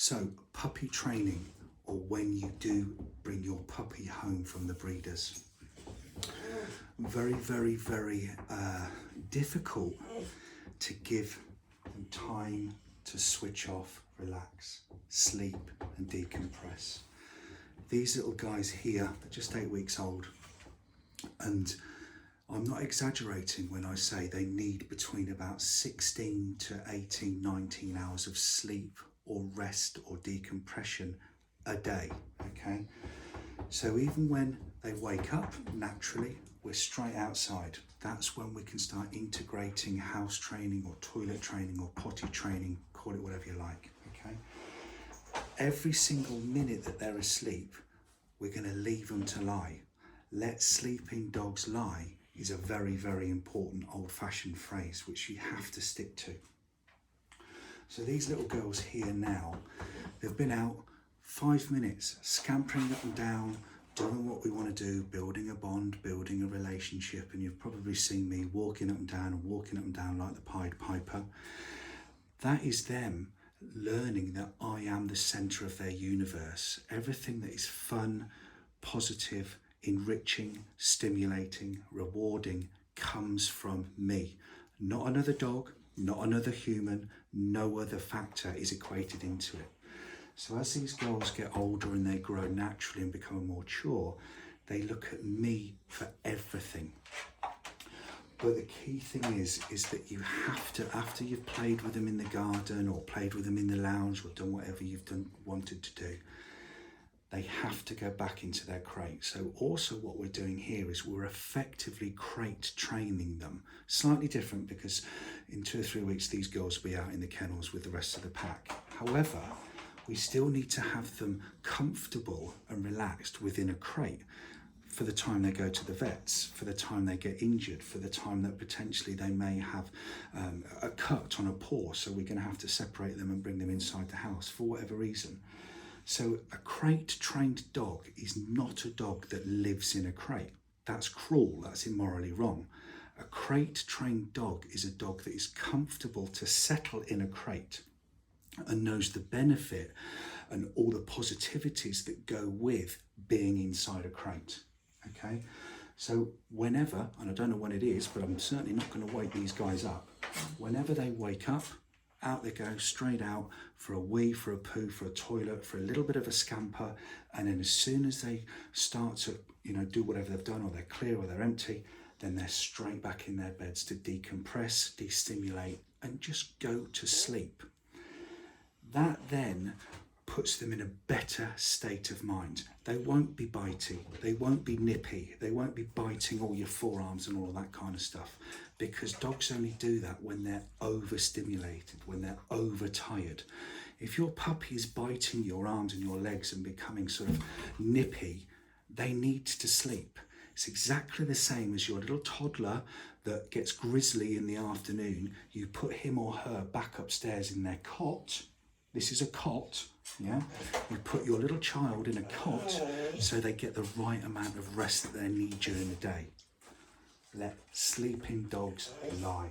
So, puppy training, or when you do bring your puppy home from the breeders. Very, very, very difficult to give them time to switch off, relax, sleep and decompress. These little guys here are just 8 weeks old, and I'm not exaggerating when I say they need between about 16 to 18, 19 hours of sleep or rest or decompression a day, okay? So even when they wake up, naturally, we're straight outside. That's when we can start integrating house training or toilet training or potty training, call it whatever you like, okay? Every single minute that they're asleep, we're gonna leave them to lie. Let sleeping dogs lie is a very, very important old-fashioned phrase which you have to stick to. So these little girls here now, they've been out 5 minutes, scampering up and down, doing what we want to do, building a bond, building a relationship, and you've probably seen me walking up and down like the Pied Piper. That is them learning that I am the centre of their universe. Everything that is fun, positive, enriching, stimulating, rewarding comes from me. Not another dog, not another human, no other factor is equated into it. So as these girls get older and they grow naturally and become more mature, they look at me for everything. But the key thing is that you have to, after you've played with them in the garden or played with them in the lounge or done whatever you've wanted to do, they have to go back into their crate. So also what we're doing here is we're effectively crate training them. Slightly different because in 2 or 3 weeks, these girls will be out in the kennels with the rest of the pack. However, we still need to have them comfortable and relaxed within a crate for the time they go to the vets, for the time they get injured, for the time that potentially they may have a cut on a paw, so we're going to have to separate them and bring them inside the house for whatever reason. So a crate trained dog is not a dog that lives in a crate. That's cruel, that's immorally wrong. A crate trained dog is a dog that is comfortable to settle in a crate and knows the benefit and all the positivities that go with being inside a crate, okay? So whenever, and I don't know when it is, but I'm certainly not going to wake these guys up, whenever they wake up, out they go, straight out for a wee, for a poo, for a toilet, for a little bit of a scamper, and then as soon as they start to, do whatever they've done, or they're clear or they're empty, then they're straight back in their beds to decompress, destimulate, and just go to sleep. That then puts them in a better state of mind. They won't be bitey, they won't be nippy, they won't be biting all your forearms and all that kind of stuff, because dogs only do that when they're overstimulated, when they're overtired. If your puppy is biting your arms and your legs and becoming sort of nippy, they need to sleep. It's exactly the same as your little toddler that gets grizzly in the afternoon. You put him or her back upstairs in their cot. This is a cot, yeah? You put your little child in a cot so they get the right amount of rest that they need during the day. Let sleeping dogs lie.